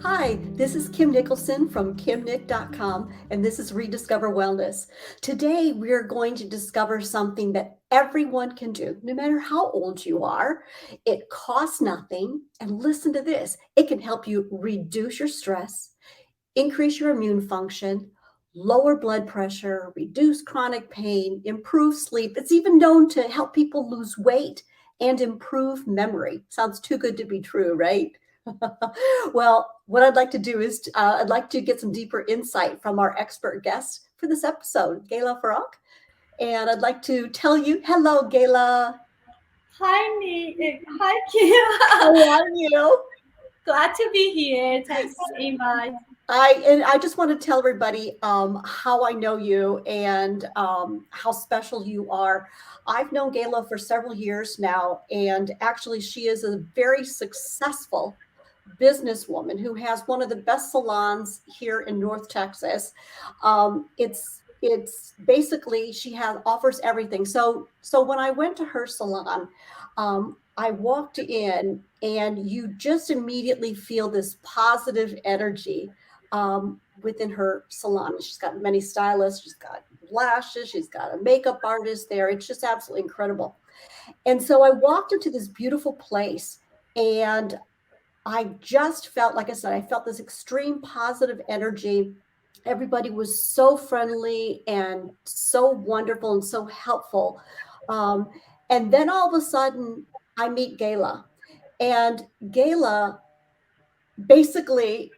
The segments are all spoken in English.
Hi, this is Kim Nicholson from kimnick.com, and this is Rediscover Wellness. Today, we're going to discover something that everyone can do, no matter how old you are. It costs nothing, and listen to this, it can help you reduce your stress, increase your immune function, lower blood pressure, reduce chronic pain, improve sleep. It's even known to help people lose weight and improve memory. Sounds too good to be true, right? Well, what I'd like to do is I'd like to get some deeper insight from our expert guest for this episode, Gayla Farokh. And I'd like to tell you, hello, Gayla. Hi, Kim. How are you? Glad to be here. Thanks for the invite. I just want to tell everybody how I know you and how special you are. I've known Gayla for several years now, and actually, she is a very successful businesswoman who has one of the best salons here in North Texas. It's basically she has offers everything. So when I went to her salon, I walked in and you just immediately feel this positive energy within her salon. She's got many stylists, she's got lashes, she's got a makeup artist there. It's just absolutely incredible. And so I walked into this beautiful place and I just felt, like I said, I felt this extreme positive energy. Everybody was so friendly and so wonderful and so helpful. Um, and then all of a sudden, I meet Gayla. And Gayla basically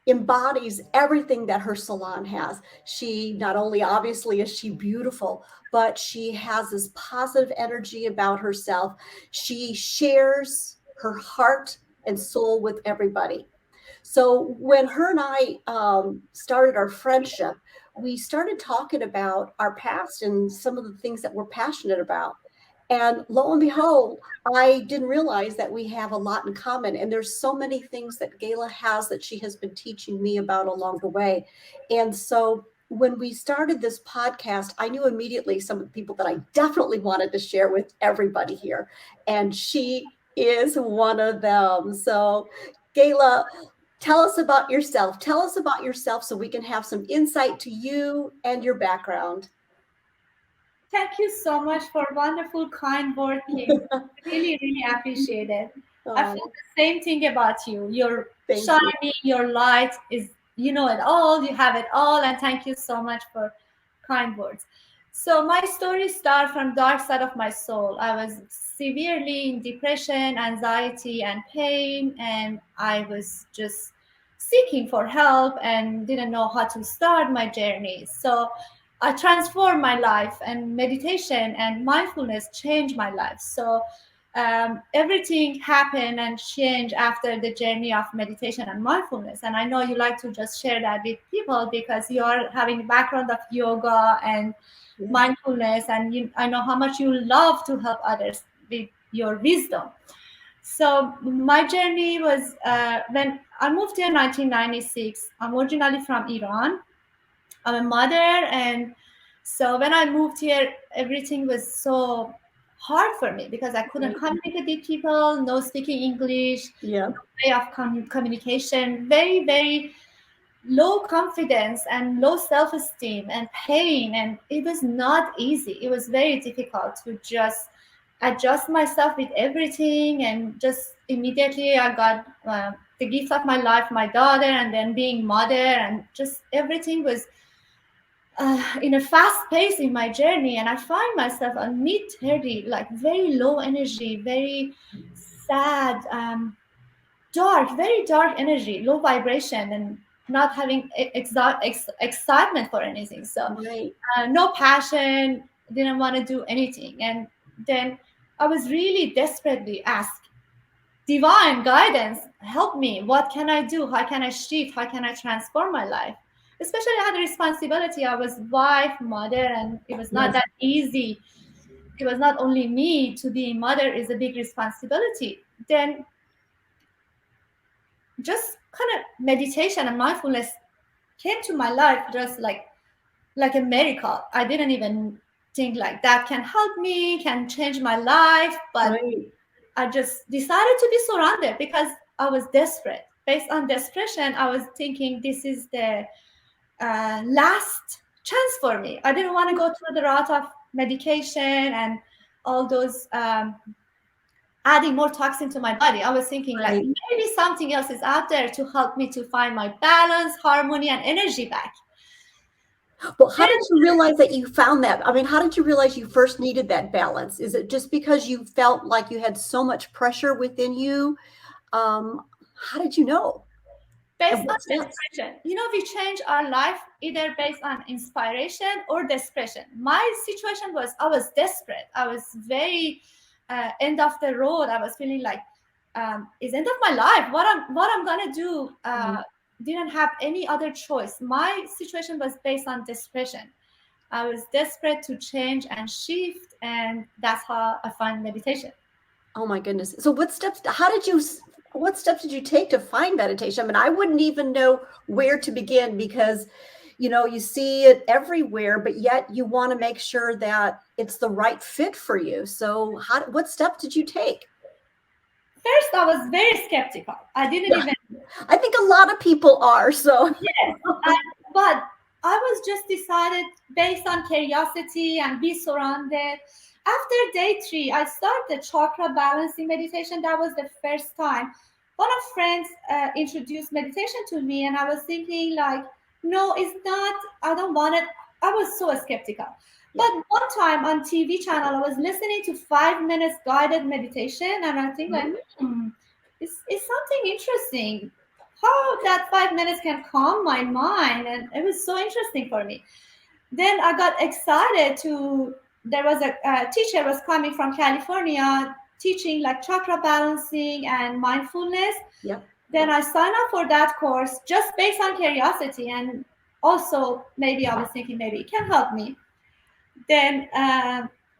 embodies everything that her salon has. She not only obviously is she beautiful, but she has this positive energy about herself. She shares her heart and soul with everybody. So when her and I started our friendship, we started talking about our past and some of the things that we're passionate about. And lo and behold, I didn't realize that we have a lot in common. And there's so many things that Gayla has that she has been teaching me about along the way. And so when we started this podcast, I knew immediately some of the people that I definitely wanted to share with everybody here. And she is one of them. So, Gayla, tell us about yourself. Tell us about yourself so we can have some insight to you and your background. Thank you so much for wonderful, kind word, Kim. Really, really appreciate it. I feel Oh, the same thing about you. You're thank you. shining, your light is, you know it all, you have it all, and thank you so much for kind words. So my story starts from dark side of my soul. I was severely in depression, anxiety, and pain, and I was just seeking for help and didn't know how to start my journey. So I transformed my life, and meditation and mindfulness changed my life. So everything happened and changed after the journey of meditation and mindfulness. And I know you like to just share that with people because you are having a background of yoga and Yeah. mindfulness, and I know how much you love to help others with your wisdom. So my journey was when I moved here in 1996. I'm originally from Iran. I'm a mother, and so when I moved here, everything was so hard for me because I couldn't Right. communicate with people, no speaking English, Yeah. no way of communication, very, very low confidence and low self-esteem and pain, and it was not easy. It was very difficult to just adjust myself with everything, and just immediately I got the gift of my life, my daughter, and then being mother, and just everything was in a fast pace in my journey, and I find myself on mid 30, like very low energy, very sad, dark, very dark energy, low vibration, and not having excitement for anything. So Right. no passion, didn't want to do anything. And then I was really desperately asked, divine guidance, help me. What can I do? How can I shift? How can I transform my life? Especially I had a responsibility. I was wife, mother, and it was not Yes. that easy. It was not only me. To be a mother is a big responsibility. Then just kind of meditation and mindfulness came to my life just like a miracle. I didn't even think like that can help me, can change my life, but Right. I just decided to be surrounded because I was desperate. based on depression, I was thinking this is the last chance for me. I didn't want to go through the route of medication and all those adding more toxin to my body. I was thinking like Right. maybe something else is out there to help me to find my balance, harmony, and energy back. Well, how did you realize that you found that? I mean, how did you realize you first needed that balance? Is it just because you felt like you had so much pressure within you? Um, how did you know? Based And on what steps? depression, we change our life either based on inspiration or depression. My situation was I was desperate. I was very end of the road. I was feeling like it's end of my life. What I'm gonna do? Mhm. Didn't have any other choice. My situation was based on depression. I was desperate to change and shift, and that's how I find meditation. Oh my goodness. So what steps did you take to find meditation? I mean, I wouldn't even know where to begin because, you see it everywhere, but yet you want to make sure that it's the right fit for you. So what steps did you take? First, I was very skeptical. I didn't Yeah, even. I think a lot of people are. So, Yes, but I was just decided based on curiosity and be surrounded. After day 3, I started the chakra balancing meditation. That was the first time. One of friends introduced meditation to me, and I was thinking like, no, it's not. I don't want it. I was so skeptical. yeah. But one time on TV channel, I was listening to 5 minutes guided meditation, and I think like, Mhm. it's something interesting how that 5 minutes can calm my mind, and it was so interesting for me. Then I got excited to there was a teacher was coming from California teaching like chakra balancing and mindfulness. Yep. Then I signed up for that course just based on curiosity, and also maybe I was thinking maybe it can help me. Then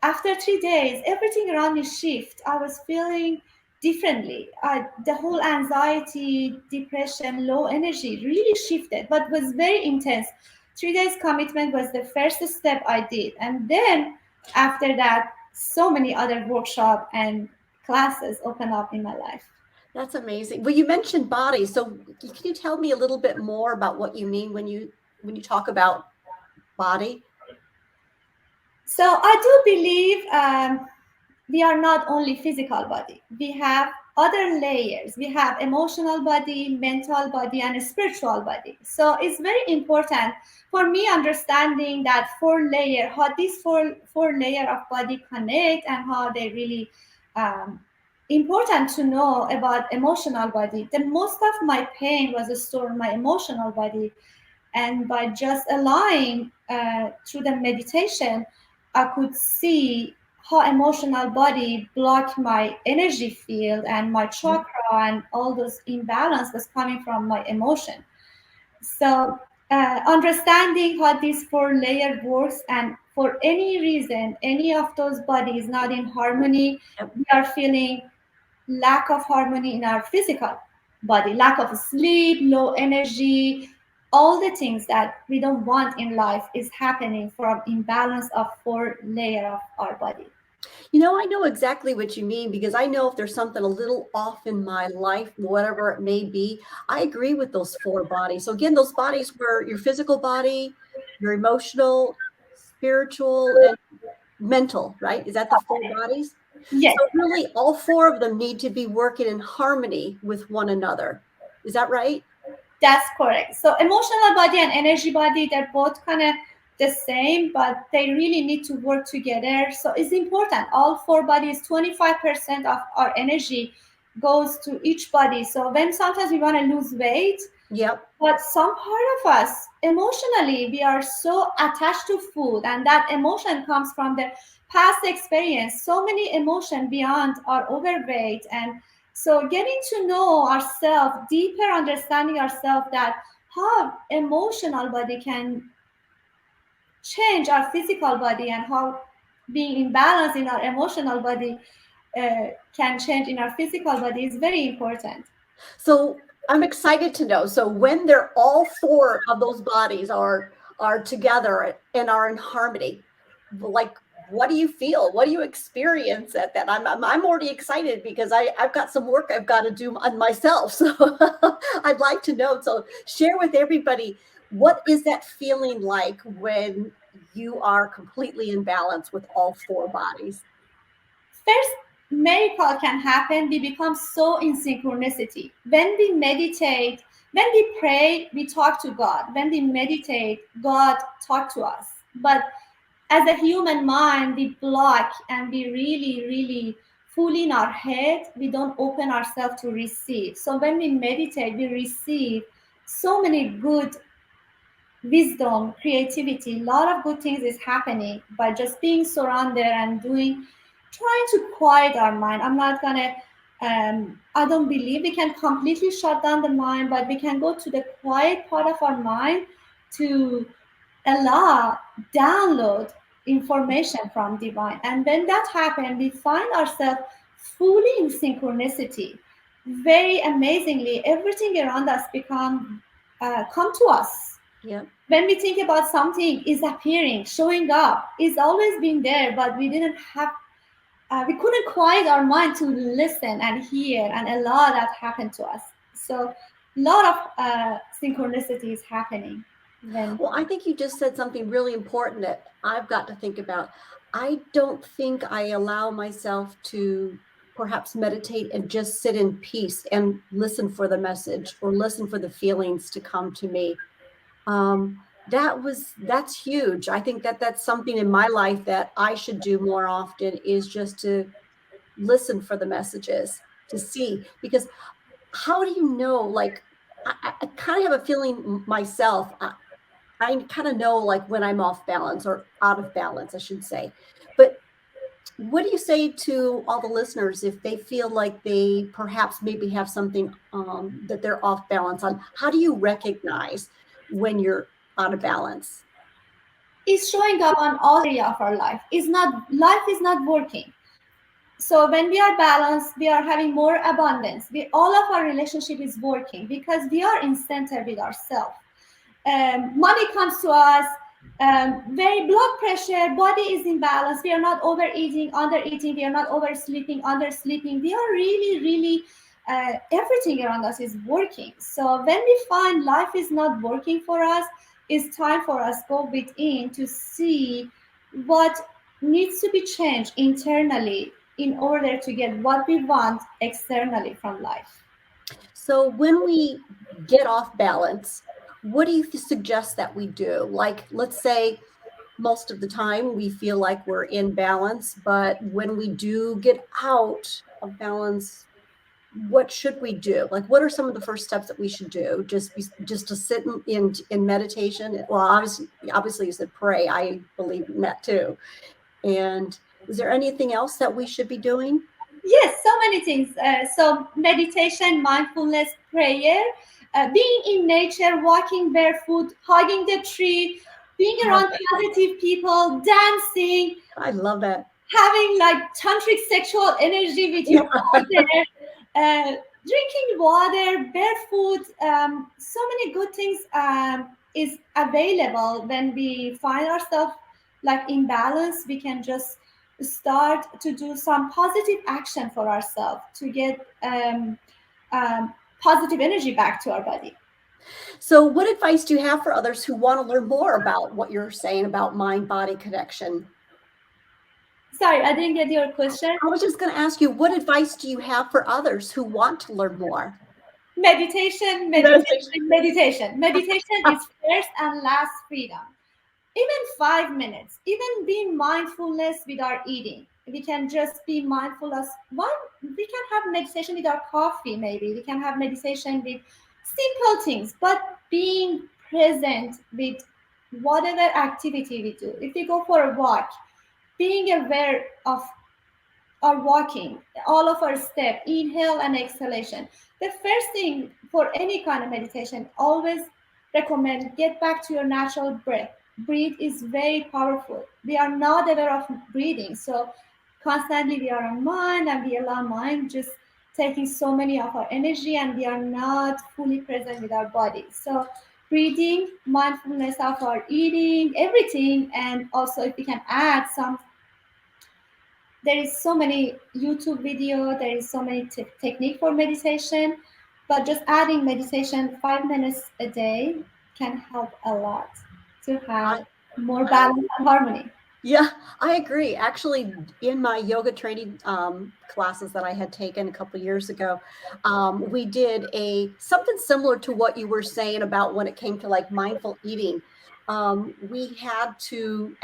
after 3 days, everything around me shifted. I was feeling differently. The whole anxiety, depression, low energy really shifted, but was very intense. 3 days commitment was the first step I did, and then after that, so many other workshop and classes opened up in my life. That's amazing. Well, you mentioned body. So can you tell me a little bit more about what you mean when you talk about body? So I do believe we are not only physical body. We have other layers. We have emotional body, mental body, and a spiritual body. So it's very important for me understanding that how these four layer of body connect and how they really um, important to know about emotional body. The most of my pain was stored in my emotional body, and by just allowing through the meditation, I could see how emotional body blocked my energy field and my chakra, and all those imbalance was coming from my emotion. So understanding how this four layer works, and for any reason any of those bodies not in harmony, Yep. we are feeling lack of harmony in our physical body, lack of sleep, low energy, all the things that we don't want in life is happening from imbalance of four layer of our body. I know exactly what you mean because I know if there's something a little off in my life, whatever it may be, I agree with those four bodies. So again, those bodies were your physical body, your emotional, spiritual, and mental, right? Is that the four bodies? Yes, So really all four of them need to be working in harmony with one another. Is that right? that's correct. So emotional body and energy body, they're both kind of the same, but they really need to work together. So it's important. All four bodies, 25% of our energy goes to each body. So when sometimes we want to lose weight, Yep. but some part of us, emotionally, we are so attached to food, and that emotion comes from the past experience. So many emotion beyond our overweight, and so getting to know ourselves, deeper understanding ourselves, that how emotional body can change our physical body, and how being imbalanced in our emotional body can change in our physical body is very important. So I'm excited to know. So when they're all four of those bodies are together and are in harmony, like what do you feel? What do you experience at that? I'm already excited because I've got some work I've got to do on myself. So I'd like to know. So share with everybody, what is that feeling like when you are completely in balance with all four bodies? First miracle can happen, we become so in synchronicity. When we meditate, when we pray, we talk to God. When we meditate, God talk to us. But as a human mind, we block and we really full in our head. We don't open ourselves to receive. So when we meditate, we receive so many good wisdom, creativity, a lot of good things is happening by just being surrounded and doing, trying to quiet our mind. I'm not gonna, I don't believe we can completely shut down the mind, but we can go to the quiet part of our mind to allow download information from divine. And when that happens, we find ourselves fully in synchronicity. Very amazingly, everything around us come to us. Yeah. When we think about something is appearing, showing up, it's always been there, but we didn't have, we couldn't quiet our mind to listen and hear and allow that happen to us. So a lot of synchronicity is happening when. Well, I think you just said something really important that I've got to think about. I don't think I allow myself to perhaps meditate and just sit in peace and listen for the message or listen for the feelings to come to me. That's huge. I think that that's something in my life that I should do more often, is just to listen for the messages, to see, because how do you know, like, I kind of have a feeling myself. I kind of know, like, when I'm off balance or out of balance, I should say. But what do you say to all the listeners if they feel like they perhaps maybe have something that they're off balance on? How do you recognize when you're out of balance? Is showing up on all area of our life. Is not life is not working. So when we are balanced, we are having more abundance. We all of our relationship is working because we are in center with ourselves. Money comes to us. Very blood pressure, body is in balance. We are not overeating, undereating. We are not oversleeping, undersleeping. We are really everything around us is working. So when we find life is not working for us, it's time for us go within to see what needs to be changed internally in order to get what we want externally from life. So when we get off balance, what do you suggest that we do? Like, let's say most of the time we feel like we're in balance, but when we do get out of balance, what should we do? Like, what are some of the first steps that we should do? Just to sit in meditation. Well, obviously you said pray. I believe in that too. And is there anything else that we should be doing? Yes, so many things. So meditation, mindfulness, prayer, being in nature, walking barefoot, hugging the tree, being Love around that. positive people, dancing, I love that. having like tantric sexual energy with your partner, drinking water, barefoot. So many good things is available when we find ourselves like in balance. We can just start to do some positive action for ourselves to get positive energy back to our body. So, what advice do you have for others who want to learn more about what you're saying about mind body connection? Sorry, I didn't get your question. I was just going to ask you, what advice do you have for others who want to learn more? Meditation, Meditation. meditation, meditation. Meditation is first and last freedom. Even 5 minutes, even being mindfulness with our eating. We can just be mindful as one. We can have meditation with our coffee, maybe. We can have meditation with simple things, but being present with whatever activity we do. If we go for a walk, being aware of our walking, all of our step, inhale and exhalation. The first thing for any kind of meditation, always recommend get back to your natural breath. Breathe is very powerful. We are not aware of breathing, so constantly we are on mind and we allow mind just taking so many of our energy and we are not fully present with our body. So breathing, mindfulness of our eating, everything, and also if we can add some there is so many YouTube video, there is so many technique for meditation, but just adding meditation 5 minutes a day can help a lot to I, have more I balance and harmony. Yeah, I agree. Actually, in my yoga training classes that I had taken a couple years ago, we did a something similar to what you were saying about when it came to like mindful eating. We had to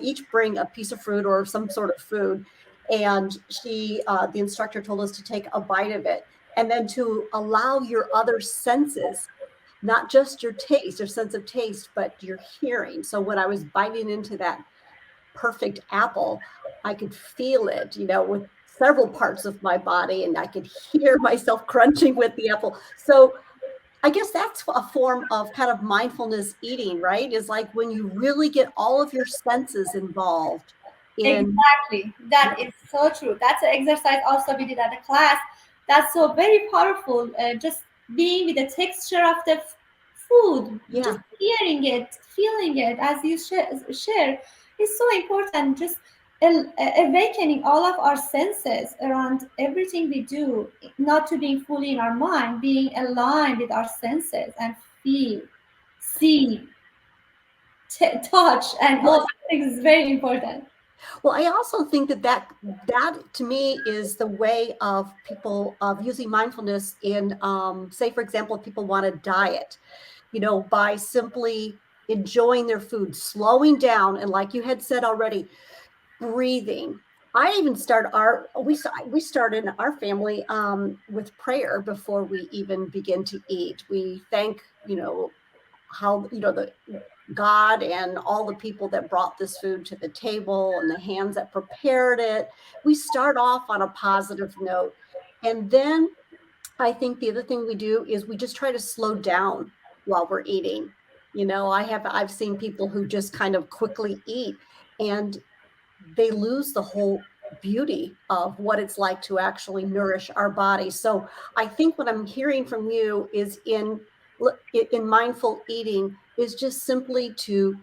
each bring a piece of fruit or some sort of food, and the instructor told us to take a bite of it, and then to allow your other senses, not just your taste, your sense of taste, but your hearing. So when I was biting into that perfect apple, I could feel it, with several parts of my body, and I could hear myself crunching with the apple. So I guess that's a form of kind of mindfulness eating, right? Is like when you really get all of your senses involved in, Exactly. That is so true. That's an exercise also we did at the class. That's so very powerful. Just being with the texture of the food, just yeah. hearing it, feeling it as you share is so important. Just awakening all of our senses around everything we do, not to being fully in our mind, being aligned with our senses and feel, see, touch, and all Yes. these things is very important. Well, I also think that to me is the way of people of using mindfulness in, say, for example, if people want to diet, by simply enjoying their food, slowing down, and like you had said already, breathing. I even we start in our family with prayer before we even begin to eat. We thank, how, the God and all the people that brought this food to the table and the hands that prepared it. We start off on a positive note. And then I think the other thing we do is we just try to slow down while we're eating. I've seen people who just kind of quickly eat, and they lose the whole beauty of what it's like to actually nourish our body. So I think what I'm hearing from you is in mindful eating is just simply to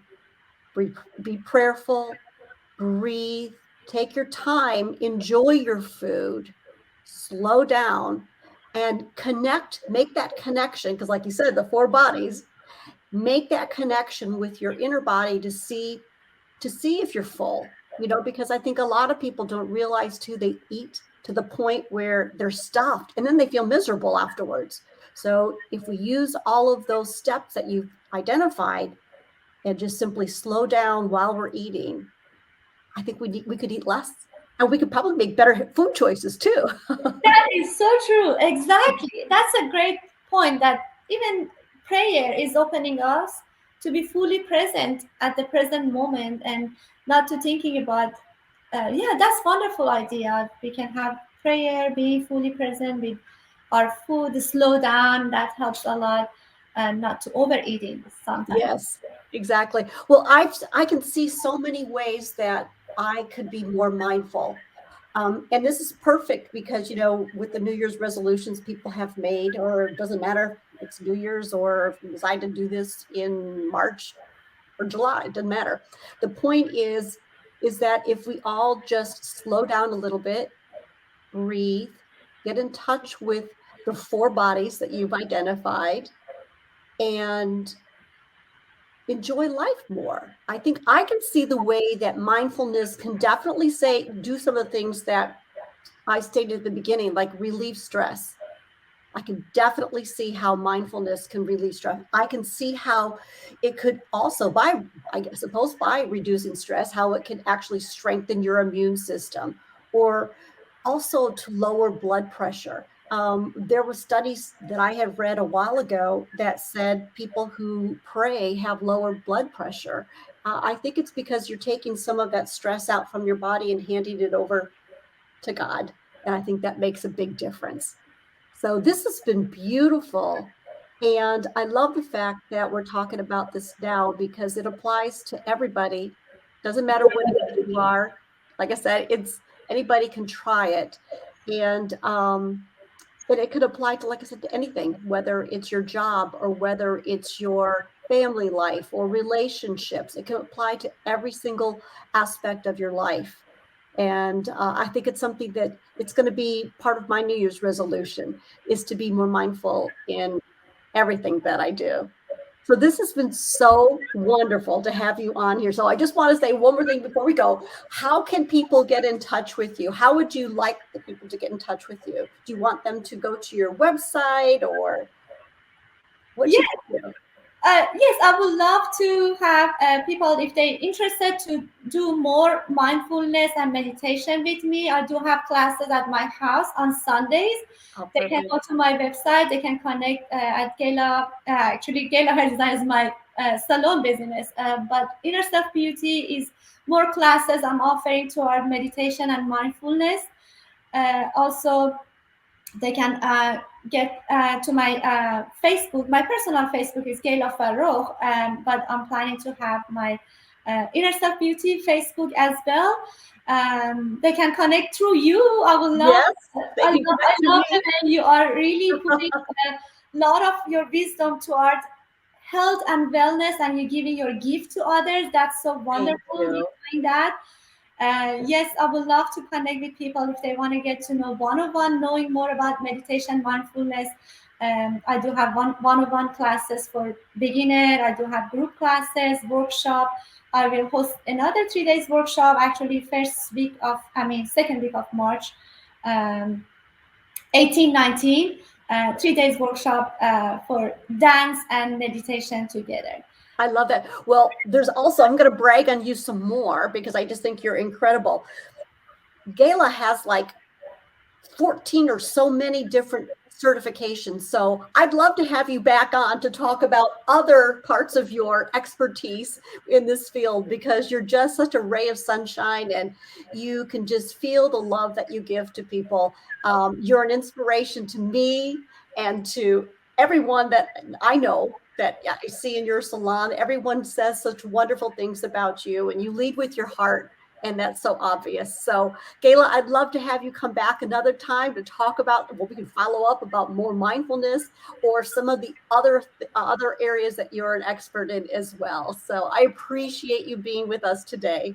be prayerful, breathe, take your time, enjoy your food, slow down, and make that connection. Because, like you said, the four bodies, make that connection with your inner body to see if you're full, because I think a lot of people don't realize too, they eat to the point where they're stuffed and then they feel miserable afterwards. So if we use all of those steps that you've identified and just simply slow down while we're eating, I think we could eat less, and we could probably make better food choices too. That is so true. Exactly. That's a great point that even prayer is opening us to be fully present at the present moment and not to thinking about, yeah, that's wonderful idea. We can have prayer, be fully present with our food, slow down. That helps a lot and not to overeating sometimes. Yes, exactly. Well, I can see so many ways that I could be more mindful. And this is perfect because, with the New Year's resolutions people have made, or it doesn't matter if it's New Year's or if you decide to do this in March or July, it doesn't matter. The point is that if we all just slow down a little bit, breathe, get in touch with the four bodies that you've identified, and enjoy life more. I think I can see the way that mindfulness can definitely do some of the things that I stated at the beginning, like relieve stress. I can definitely see how mindfulness can relieve stress. I can see how it could also, I suppose, by reducing stress, how it can actually strengthen your immune system, or also to lower blood pressure. There were studies that I had read a while ago that said people who pray have lower blood pressure. I think it's because you're taking some of that stress out from your body and handing it over to God. And I think that makes a big difference. So this has been beautiful. And I love the fact that we're talking about this now because it applies to everybody. Doesn't matter what age you are. Like I said, anybody can try it. And it could apply to, like I said, to anything, whether it's your job or whether it's your family life or relationships. It can apply to every single aspect of your life. And I think it's something that it's going to be part of my New Year's resolution, is to be more mindful in everything that I do. So this has been so wonderful to have you on here. So I just want to say one more thing before we go. How can people get in touch with you? How would you like the people to get in touch with you? Do you want them to go to your website, or what should they do? Yes, I would love to have people, if they're interested, to do more mindfulness and meditation with me. I do have classes at my house on Sundays. Oh, They can perfect. go to my website. They can connect at Gayla. Actually, Gayla Hair Design is my salon business, but Inner Self Beauty is more classes I'm offering to our meditation and mindfulness. Also, they can get to my Facebook. My personal Facebook is Gayla Farokh, but I'm planning to have my Inner Self Beauty Facebook as well. They can connect through you. I will love. Yes, they can I connect to love me. the way you are really putting a lot of your wisdom toward health and wellness, and you're giving your gift to others. That's so Thank wonderful. You're you. doing that. Yes, I would love to connect with people if they want to get to know one-on-one, knowing more about meditation, mindfulness. I do have one-on-one classes for beginner. I do have group classes, workshop. I will host another 3 days workshop. Actually, second week of March, 18, 19, 3 days workshop for dance and meditation together. I love that. Well, there's also, I'm going to brag on you some more because I just think you're incredible. Gayla has like 14 or so many different certifications. So I'd love to have you back on to talk about other parts of your expertise in this field, because you're just such a ray of sunshine and you can just feel the love that you give to people. You're an inspiration to me and to everyone that I know that I see in your salon. Everyone says such wonderful things about you, and you lead with your heart. And that's so obvious. So Gayla, I'd love to have you come back another time to talk about, well, we can follow up about more mindfulness or some of the other areas that you're an expert in as well. So I appreciate you being with us today.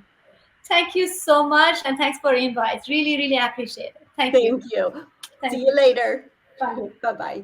Thank you so much, and thanks for the invite. Really, really appreciate it. Thank you. Thank you. See Thank you you. later. Bye. Bye-bye.